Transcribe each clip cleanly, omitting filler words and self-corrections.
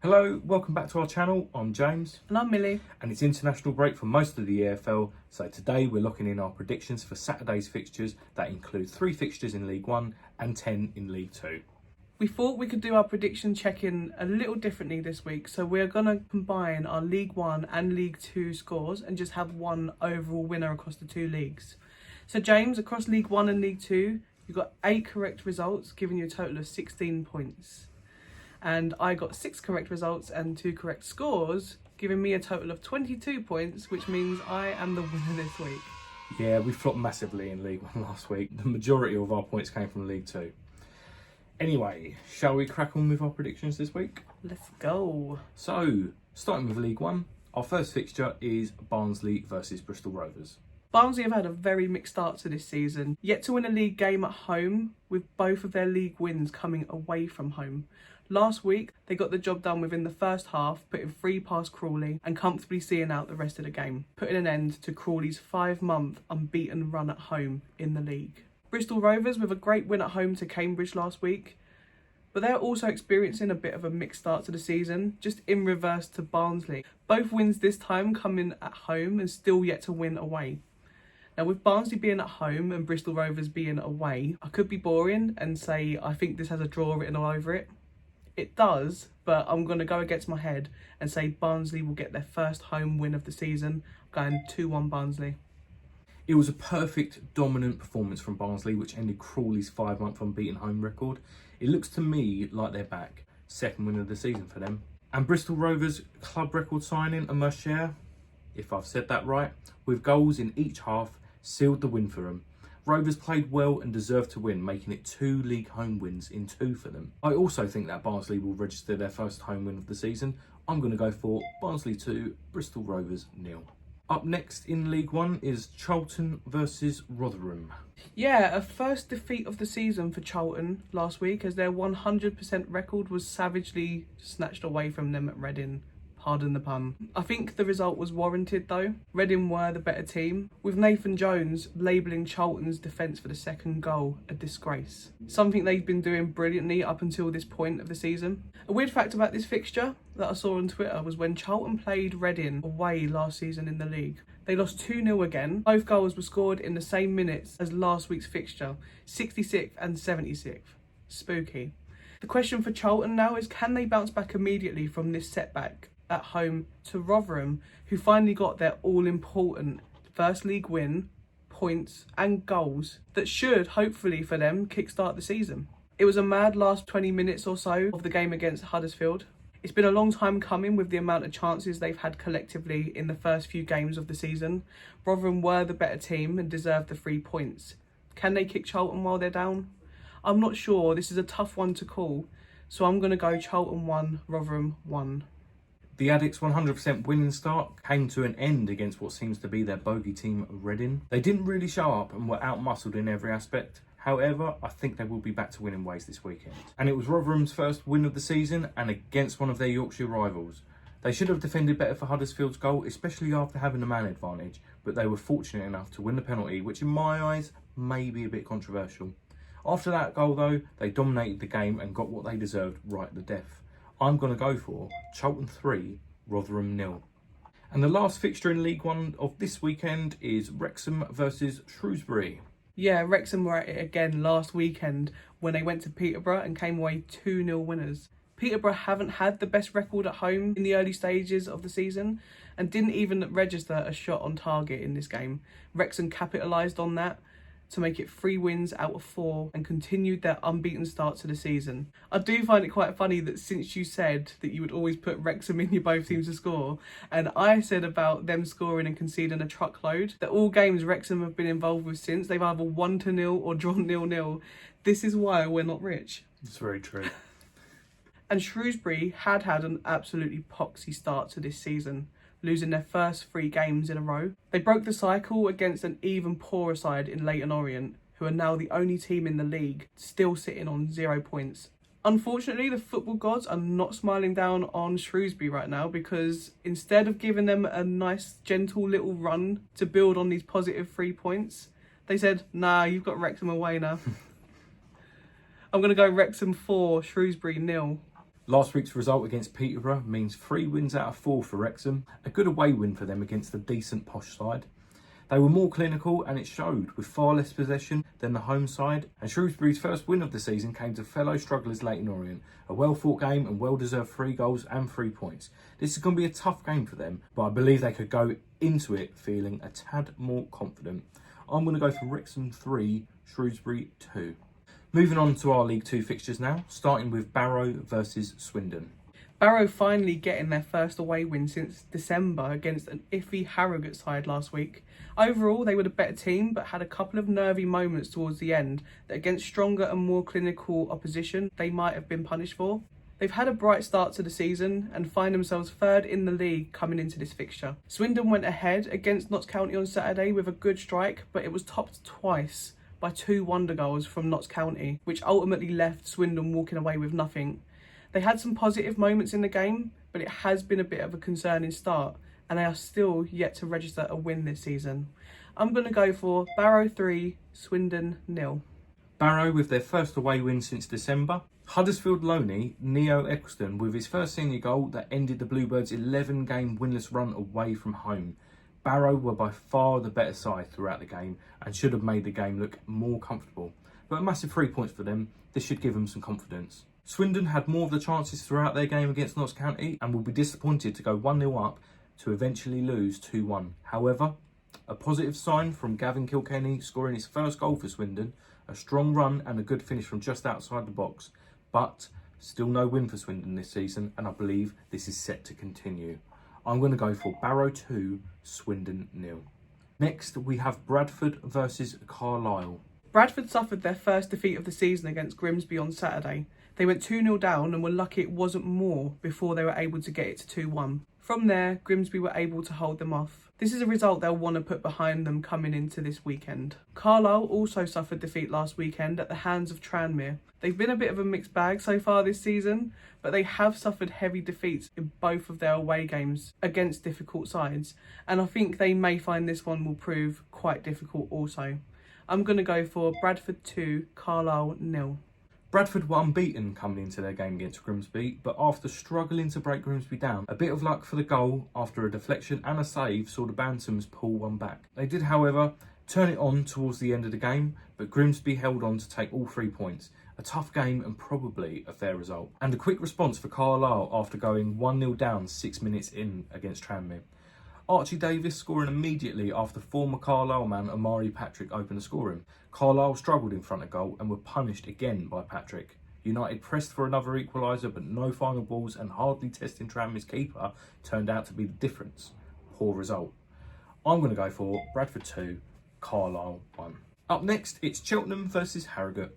Hello, welcome back to our channel. I'm James. And I'm Millie. And it's international break for most of the EFL, so today we're locking in our predictions for Saturday's fixtures that include 3 fixtures in League 1 and 10 in League 2. We thought we could do our prediction check-in a little differently this week, so we're going to combine our League 1 and League 2 scores and just have one overall winner across the two leagues. So James, across League 1 and League 2, you've got 8 correct results, giving you a total of 16 points. And I got 6 correct results and 2 correct scores, giving me a total of 22 points, which means I am the winner this week. Yeah, we flopped massively in League 1 last week. The majority of our points came from League 2. Anyway, shall we crack on with our predictions this week? Let's go. So, starting with League 1, our first fixture is Barnsley versus Bristol Rovers. Barnsley have had a very mixed start to this season, yet to win a league game at home, with both of their league wins coming away from home. Last week, they got the job done within the first half, putting 3 past Crawley and comfortably seeing out the rest of the game, putting an end to Crawley's 5-month unbeaten run at home in the league. Bristol Rovers with a great win at home to Cambridge last week, but they're also experiencing a bit of a mixed start to the season, just in reverse to Barnsley. Both wins this time coming at home and still yet to win away. Now, with Barnsley being at home and Bristol Rovers being away, I could be boring and say I think this has a draw written all over it. It does, but I'm going to go against my head and say Barnsley will get their first home win of the season, going 2-1 Barnsley. It was a perfect, dominant performance from Barnsley, which ended Crawley's 5-month unbeaten home record. It looks to me like they're back. Second win of the season for them. And Bristol Rovers' club record signing, a must share, if I've said that right, with goals in each half, sealed the win for them. Rovers played well and deserved to win, making it 2 league home wins in 2 for them. I also think that Barnsley will register their first home win of the season. I'm going to go for Barnsley 2, Bristol Rovers 0. Up next in League 1 is Charlton versus Rotherham. Yeah, a first defeat of the season for Charlton last week, as their 100% record was savagely snatched away from them at Reading. Pardon the pun. I think the result was warranted though. Reading were the better team, with Nathan Jones labelling Charlton's defence for the second goal a disgrace. Something they've been doing brilliantly up until this point of the season. A weird fact about this fixture that I saw on Twitter was when Charlton played Reading away last season in the league. They lost 2-0 again. Both goals were scored in the same minutes as last week's fixture, 66th and 76th. Spooky. The question for Charlton now is, can they bounce back immediately from this setback at home to Rotherham, who finally got their all-important first league win, points and goals that should, hopefully for them, kickstart the season. It was a mad last 20 minutes or so of the game against Huddersfield. It's been a long time coming with the amount of chances they've had collectively in the first few games of the season. Rotherham were the better team and deserved the 3 points. Can they kick Charlton while they're down? I'm not sure. This is a tough one to call, so I'm going to go Charlton 1, Rotherham 1. The Addicts' 100% winning start came to an end against what seems to be their bogey team, Reading. They didn't really show up and were outmuscled in every aspect. However, I think they will be back to winning ways this weekend. And it was Rotherham's first win of the season and against one of their Yorkshire rivals. They should have defended better for Huddersfield's goal, especially after having a man advantage, but they were fortunate enough to win the penalty, which in my eyes may be a bit controversial. After that goal though, they dominated the game and got what they deserved right at the death. I'm going to go for Charlton 3, Rotherham 0. And the last fixture in League 1 of this weekend is Wrexham versus Shrewsbury. Yeah, Wrexham were at it again last weekend when they went to Peterborough and came away 2-0 winners. Peterborough haven't had the best record at home in the early stages of the season and didn't even register a shot on target in this game. Wrexham capitalised on that to make it 3 wins out of 4 and continued their unbeaten start to the season. I do find it quite funny that since you said that you would always put Wrexham in your both teams to score, and I said about them scoring and conceding a truckload, that all games Wrexham have been involved with since, they've either won 0 or drawn 0-0. This is why we're not rich. It's very true. And Shrewsbury had an absolutely poxy start to this season, losing their first 3 games in a row. They broke the cycle against an even poorer side in Leyton Orient, who are now the only team in the league still sitting on 0 points. Unfortunately, the football gods are not smiling down on Shrewsbury right now, because instead of giving them a nice gentle little run to build on these positive 3 points, they said, nah, you've got Wrexham away now. I'm going to go Wrexham 4, Shrewsbury 0. Last week's result against Peterborough means 3 wins out of 4 for Wrexham, a good away win for them against a decent posh side. They were more clinical and it showed, with far less possession than the home side, and Shrewsbury's first win of the season came to fellow strugglers Leyton Orient. A well fought game and well deserved 3 goals and 3 points. This is going to be a tough game for them, but I believe they could go into it feeling a tad more confident. I'm going to go for Wrexham 3, Shrewsbury 2. Moving on to our League 2 fixtures now, starting with Barrow versus Swindon. Barrow finally getting their first away win since December against an iffy Harrogate side last week. Overall, they were the better team, but had a couple of nervy moments towards the end that against stronger and more clinical opposition, they might have been punished for. They've had a bright start to the season and find themselves third in the league coming into this fixture. Swindon went ahead against Notts County on Saturday with a good strike, but it was topped twice by 2 wonder goals from Notts County, which ultimately left Swindon walking away with nothing. They had some positive moments in the game, but it has been a bit of a concerning start, and they are still yet to register a win this season. I'm going to go for Barrow 3, Swindon 0. Barrow with their first away win since December. Huddersfield loanee Neo Eccleston with his first senior goal that ended the Bluebirds' 11-game winless run away from home. Barrow were by far the better side throughout the game and should have made the game look more comfortable. But a massive 3 points for them, this should give them some confidence. Swindon had more of the chances throughout their game against Notts County and will be disappointed to go 1-0 up to eventually lose 2-1. However, a positive sign from Gavin Kilkenny scoring his first goal for Swindon, a strong run and a good finish from just outside the box. But still no win for Swindon this season, and I believe this is set to continue. I'm going to go for Barrow 2, Swindon 0. Next, we have Bradford versus Carlisle. Bradford suffered their first defeat of the season against Grimsby on Saturday. They went 2-0 down and were lucky it wasn't more before they were able to get it to 2-1. From there, Grimsby were able to hold them off. This is a result they'll want to put behind them coming into this weekend. Carlisle also suffered defeat last weekend at the hands of Tranmere. They've been a bit of a mixed bag so far this season, but they have suffered heavy defeats in both of their away games against difficult sides, and I think they may find this one will prove quite difficult also. I'm going to go for Bradford 2, Carlisle 0. Bradford were unbeaten coming into their game against Grimsby, but after struggling to break Grimsby down, a bit of luck for the goal after a deflection and a save saw the Bantams pull one back. They did, however, turn it on towards the end of the game, but Grimsby held on to take all 3 points. A tough game and probably a fair result. And a quick response for Carlisle after going 1-0 down 6 minutes in against Tranmere. Archie Davis scoring immediately after former Carlisle man Amari Patrick opened the scoring. Carlisle struggled in front of goal and were punished again by Patrick. United pressed for another equaliser, but no final balls and hardly testing Tranmere's keeper turned out to be the difference. Poor result. I'm going to go for Bradford 2, Carlisle 1. Up next, it's Cheltenham versus Harrogate.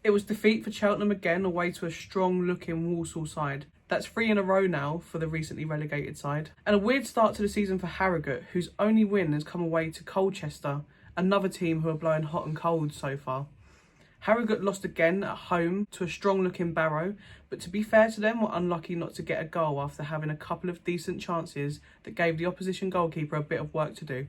It was defeat for Cheltenham again, away to a strong-looking Walsall side. That's 3 in a row now for the recently relegated side. And a weird start to the season for Harrogate, whose only win has come away to Colchester, another team who are blowing hot and cold so far. Harrogate lost again at home to a strong-looking Barrow, but to be fair to them, were unlucky not to get a goal after having a couple of decent chances that gave the opposition goalkeeper a bit of work to do.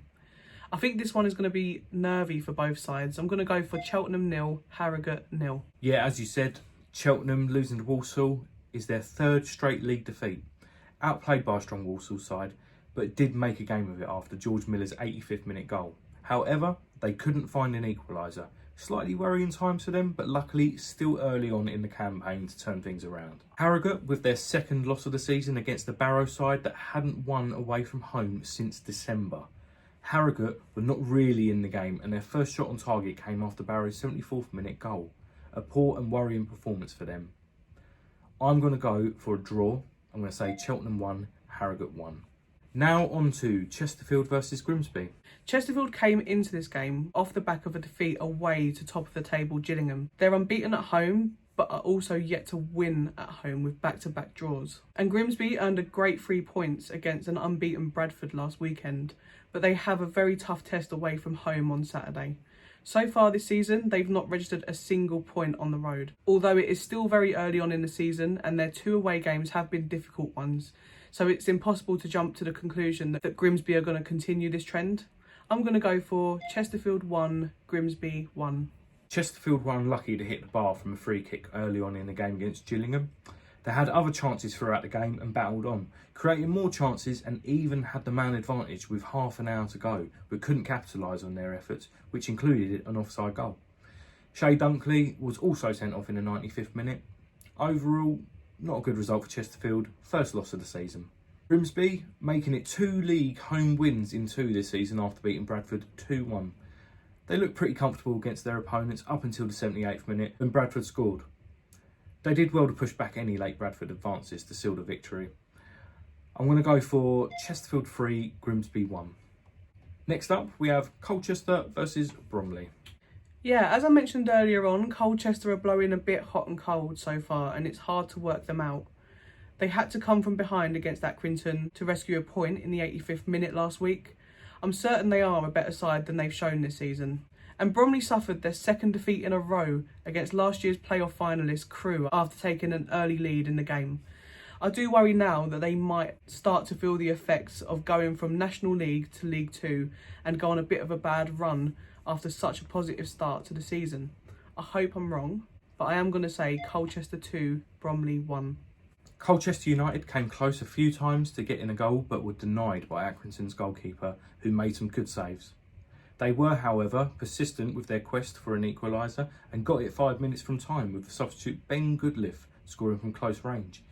I think this one is going to be nervy for both sides. I'm going to go for Cheltenham 0, Harrogate 0. Yeah, as you said, Cheltenham losing to Walsall is their 3rd straight league defeat. Outplayed by a strong Walsall side, but did make a game of it after George Miller's 85th minute goal. However, they couldn't find an equaliser. Slightly worrying times for them, but luckily still early on in the campaign to turn things around. Harrogate with their 2nd loss of the season against the Barrow side that hadn't won away from home since December. Harrogate were not really in the game and their first shot on target came after Barrow's 74th minute goal. A poor and worrying performance for them. I'm going to go for a draw. I'm going to say Cheltenham 1, Harrogate 1. Now on to Chesterfield versus Grimsby. Chesterfield came into this game off the back of a defeat away to top of the table Gillingham. They're unbeaten at home, but are also yet to win at home with back-to-back draws. And Grimsby earned a great 3 points against an unbeaten Bradford last weekend, but they have a very tough test away from home on Saturday. So far this season, they've not registered a single point on the road. Although it is still very early on in the season and their 2 away games have been difficult ones, so it's impossible to jump to the conclusion that Grimsby are going to continue this trend. I'm going to go for Chesterfield 1, Grimsby 1. Chesterfield were unlucky to hit the bar from a free kick early on in the game against Gillingham. They had other chances throughout the game and battled on, creating more chances and even had the man advantage with half an hour to go, but couldn't capitalise on their efforts, which included an offside goal. Shay Dunkley was also sent off in the 95th minute. Overall, not a good result for Chesterfield, first loss of the season. Grimsby making it 2 league home wins in 2 this season after beating Bradford 2-1. They looked pretty comfortable against their opponents up until the 78th minute when Bradford scored. They did well to push back any late Bradford advances to seal the victory. I'm going to go for Chesterfield 3, Grimsby 1. Next up, we have Colchester versus Bromley. Yeah, as I mentioned earlier on, Colchester are blowing a bit hot and cold so far, and it's hard to work them out. They had to come from behind against Accrington to rescue a point in the 85th minute last week. I'm certain they are a better side than they've shown this season. And Bromley suffered their second defeat in a row against last year's playoff finalist Crewe after taking an early lead in the game. I do worry now that they might start to feel the effects of going from National League to League 2 and go on a bit of a bad run after such a positive start to the season. I hope I'm wrong, but I am going to say Colchester 2, Bromley 1. Colchester United came close a few times to getting a goal but were denied by Accrington's goalkeeper, who made some good saves. They were, however, persistent with their quest for an equaliser and got it 5 minutes from time with the substitute Ben Goodliff scoring from close range.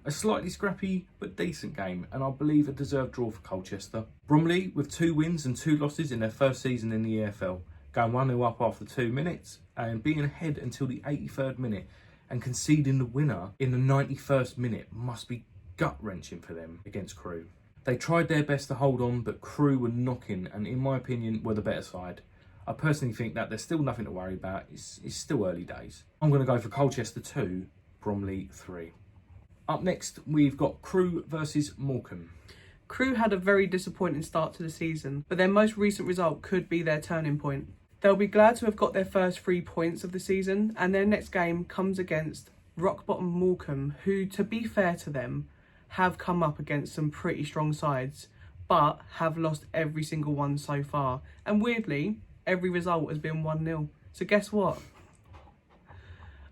A slightly scrappy but decent game, and I believe a deserved draw for Colchester. Bromley with 2 wins and 2 losses in their first season in the EFL, going 1-0 up after 2 minutes and being ahead until the 83rd minute and conceding the winner in the 91st minute must be gut-wrenching for them against Crewe. They tried their best to hold on, but Crewe were knocking and, in my opinion, were the better side. I personally think that there's still nothing to worry about. It's still early days. I'm going to go for Colchester 2, Bromley 3. Up next, we've got Crewe versus Morecambe. Crewe had a very disappointing start to the season, but their most recent result could be their turning point. They'll be glad to have got their first 3 points of the season, and their next game comes against rock-bottom Morecambe, who, to be fair to them, have come up against some pretty strong sides, but have lost every single one so far. And weirdly, every result has been 1-0. So guess what?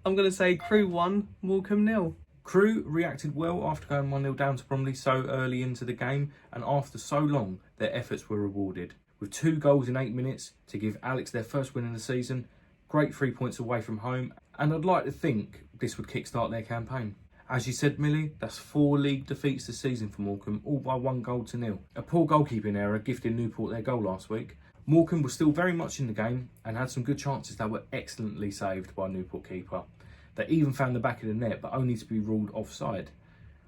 I'm going to say Crewe 1, Morecambe 0. Crewe reacted well after going 1-0 down to Bromley so early into the game, and after so long, their efforts were rewarded. With 2 goals in 8 minutes to give Alex their first win in the season, great 3 points away from home, and I'd like to think this would kickstart their campaign. As you said, Millie, that's 4 league defeats this season for Morecambe, all by 1-0. A poor goalkeeping error gifted Newport their goal last week. Morecambe was still very much in the game and had some good chances that were excellently saved by Newport keeper. They even found the back of the net, but only to be ruled offside.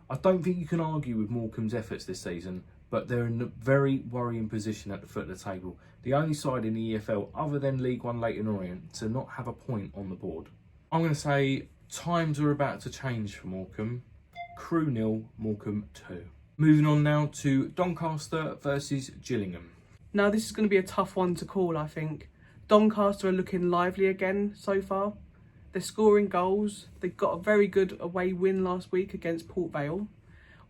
I don't think you can argue with Morecambe's efforts this season, but they're in a very worrying position at the foot of the table. The only side in the EFL other than League One Leyton Orient to not have a point on the board. I'm going to say times are about to change for Morecambe. Crewe 0, Morecambe 2. Moving on now to Doncaster versus Gillingham. Now this is going to be a tough one to call, I think. Doncaster are looking lively again so far. They're scoring goals. They got a very good away win last week against Vale,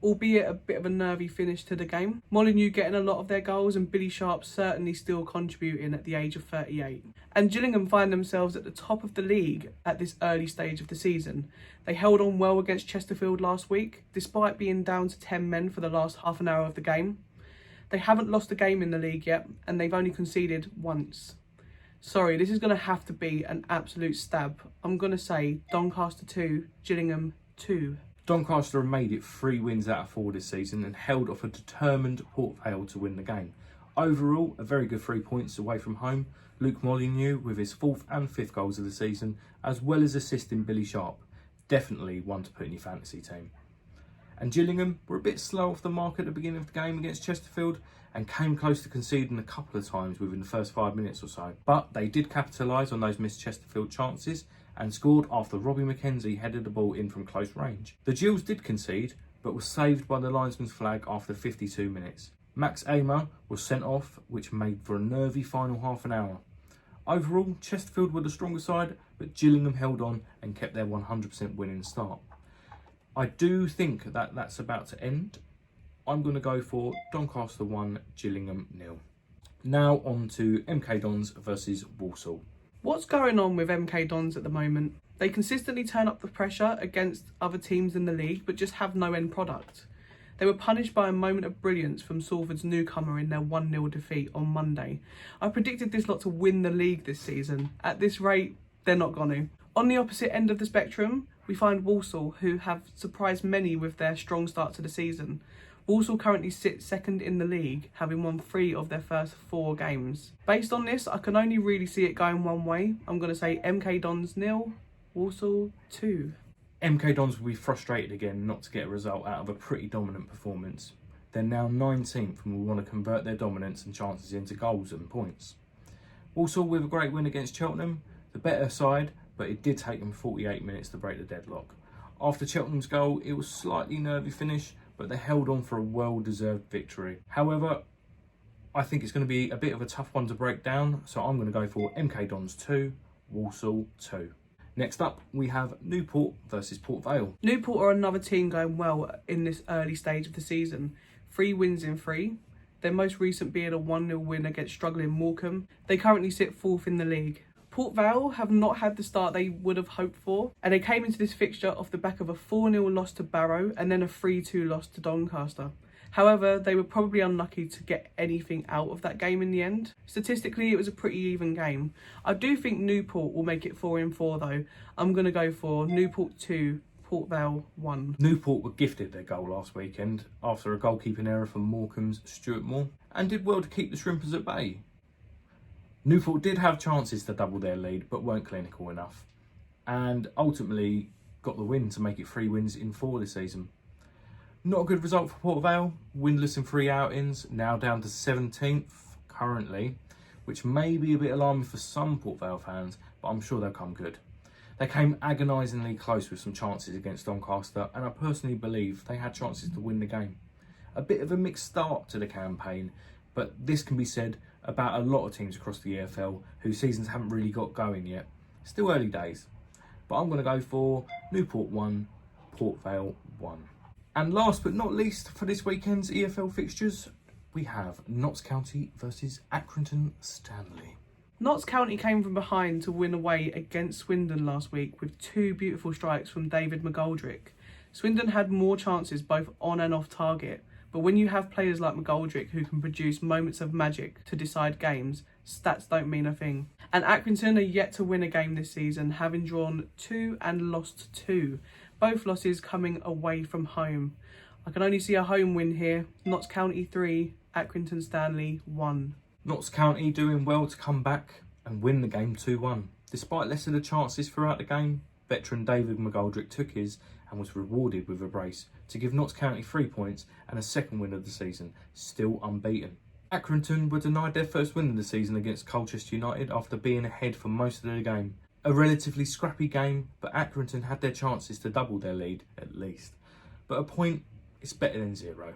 albeit a bit of a nervy finish to the game. Molyneux getting a lot of their goals and Billy Sharp certainly still contributing at the age of 38. And Gillingham find themselves at the top of the league at this early stage of the season. They held on well against Chesterfield last week, despite being down to 10 men for the last half an hour of the game. They haven't lost a game in the league yet, and they've only conceded once. Sorry, this is going to have to be an absolute stab. I'm going to say Doncaster 2, Gillingham 2. Doncaster have made it 3 wins out of 4 this season and held off a determined Vale to win the game. Overall, a very good 3 points away from home. Luke Molyneux with his 4th and 5th goals of the season, as well as assisting Billy Sharp. Definitely one to put in your fantasy team. And Gillingham were a bit slow off the mark at the beginning of the game against Chesterfield and came close to conceding a couple of times within the first 5 minutes or so. But they did capitalise on those missed Chesterfield chances and scored after Robbie McKenzie headed the ball in from close range. The Gills did concede, but was saved by the linesman's flag after 52 minutes. Max Amer was sent off, which made for a nervy final half an hour. Overall, Chesterfield were the stronger side, but Gillingham held on and kept their 100% winning start. I do think that that's about to end. I'm going to go for Doncaster 1, Gillingham 0. Now on to MK Dons versus Walsall. What's going on with MK Dons at the moment? They consistently turn up the pressure against other teams in the league, but just have no end product. They were punished by a moment of brilliance from Salford's newcomer in their 1-0 defeat on Monday. I predicted this lot to win the league this season. At this rate, they're not going to. On the opposite end of the spectrum, we find Walsall, who have surprised many with their strong start to the season. Walsall currently sit second in the league, having won 3 of their first 4 games. Based on this, I can only really see it going one way. I'm going to say MK Dons 0, Walsall 2. MK Dons will be frustrated again not to get a result out of a pretty dominant performance. They're now 19th and will want to convert their dominance and chances into goals and points. Walsall with a great win against Cheltenham, the better side, but it did take them 48 minutes to break the deadlock. After Cheltenham's goal, it was a slightly nervy finish, but they held on for a well-deserved victory. However, I think it's going to be a bit of a tough one to break down, so I'm going to go for MK Dons 2, Walsall 2. Next up, we have Newport versus Port Vale. Newport are another team going well in this early stage of the season. 3 wins in 3. Their most recent being a 1-0 win against struggling Morecambe. They currently sit 4th in the league. Port Vale have not had the start they would have hoped for, and they came into this fixture off the back of a 4-0 loss to Barrow and then a 3-2 loss to Doncaster. However, they were probably unlucky to get anything out of that game in the end. Statistically, it was a pretty even game. I do think Newport will make it 4 in 4 though. I'm going to go for Newport 2, Port Vale 1. Newport were gifted their goal last weekend after a goalkeeping error from Morecambe's Stuart Moore and did well to keep the Shrimpers at bay. Newport did have chances to double their lead but weren't clinical enough and ultimately got the win to make it 3 wins in 4 this season. Not a good result for Port Vale, winless in 3 outings, now down to 17th currently, which may be a bit alarming for some Port Vale fans, but I'm sure they'll come good. They came agonisingly close with some chances against Doncaster, and I personally believe they had chances to win the game. A bit of a mixed start to the campaign, but this can be said about a lot of teams across the EFL whose seasons haven't really got going yet. Still early days, but I'm going to go for Newport 1, Port Vale 1. And last but not least for this weekend's EFL fixtures, we have Notts County versus Accrington Stanley. Notts County came from behind to win away against Swindon last week with 2 beautiful strikes from David McGoldrick. Swindon had more chances both on and off target, but when you have players like McGoldrick who can produce moments of magic to decide games, stats don't mean a thing. And Accrington are yet to win a game this season, having drawn 2 and lost 2. Both losses coming away from home. I can only see a home win here. Notts County 3, Accrington Stanley 1. Notts County doing well to come back and win the game 2-1. Despite less of the chances throughout the game, veteran David McGoldrick took his and was rewarded with a brace to give Notts County 3 points and a second win of the season, still unbeaten. Accrington were denied their first win of the season against Colchester United after being ahead for most of the game. A relatively scrappy game, but Accrington had their chances to double their lead at least. But a point is better than 0.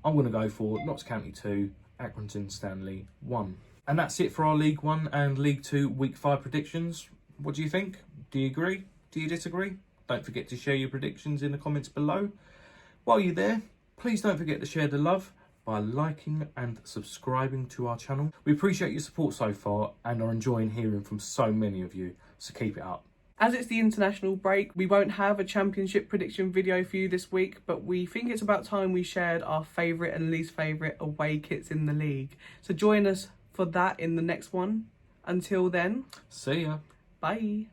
I'm going to go for Notts County 2, Accrington Stanley 1. And that's it for our League 1 and League 2 Week 5 predictions. What do you think? Do you agree? Do you disagree? Don't forget to share your predictions in the comments below. While you're there, please don't forget to share the love by liking and subscribing to our channel. We appreciate your support so far and are enjoying hearing from so many of you, so keep it up. As it's the international break, we won't have a championship prediction video for you this week, but we think it's about time we shared our favourite and least favourite away kits in the league. So join us for that in the next one. Until then, See ya. bye.